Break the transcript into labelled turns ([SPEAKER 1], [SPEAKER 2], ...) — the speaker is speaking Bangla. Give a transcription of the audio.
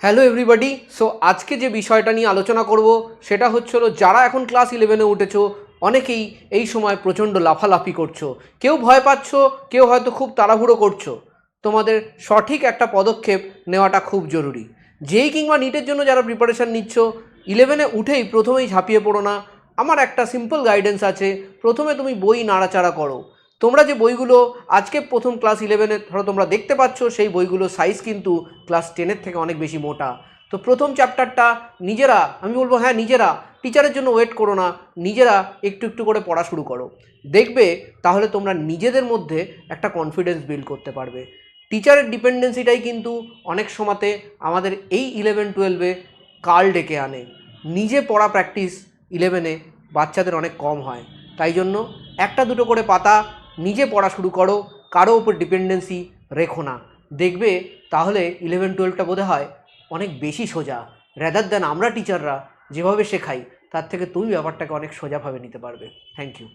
[SPEAKER 1] Hello everybody. সো আজকে যে বিষয়টা নিয়ে আলোচনা করব সেটা হচ্ছিল যারা এখন ক্লাস 11-এ উঠেছো অনেকেই এই সময় প্রচণ্ড লাফালাফি করছো, কেউ ভয় পাচ্ছ, কেউ হয়তো খুব তাড়াহুড়ো করছো। তোমাদের সঠিক একটা পদক্ষেপ নেওয়াটা খুব জরুরি। যেই কিংবা নিটের জন্য যারা প্রিপারেশান নিচ্ছ 11-এ উঠেই প্রথমেই ঝাঁপিয়ে পড়ো না। আমার একটা সিম্পল গাইডেন্স আছে, প্রথমে তুমি বই নাড়াচাড়া করো। তোমরা যে বইগুলো আজকে প্রথম ক্লাস 11-এ ধরো তোমরা দেখতে পাচ্ছ, সেই বইগুলোর সাইজ কিন্তু ক্লাস 10-এর থেকে অনেক বেশি মোটা। তো প্রথম চ্যাপ্টারটা নিজেরা, আমি বলবো হ্যাঁ নিজেরা, টিচারের জন্য ওয়েট করো না, নিজেরা একটু একটু করে পড়া শুরু করো। দেখবে তাহলে তোমরা নিজেদের মধ্যে একটা কনফিডেন্স বিল্ড করতে পারবে। টিচারের ডিপেন্ডেন্সিটাই কিন্তু অনেক সময়তে আমাদের এই 11-12-এ কাল ডেকে আনে। নিজে পড়া প্র্যাকটিস 11-এ বাচ্চাদের অনেক কম হয়। তাই জন্য একটা দুটো করে পাতা নিজে পড়া শুরু করো, কারো ওপর ডিপেন্ডেন্সি রেখো না। দেখবে তাহলে 11-12টা বোধ হয় অনেক বেশি সোজা। রেদার দ্যান আমরা টিচাররা যেভাবে শেখাই তার থেকে তুমি ব্যাপারটাকে অনেক সোজাভাবে নিতে পারবে। Thank you.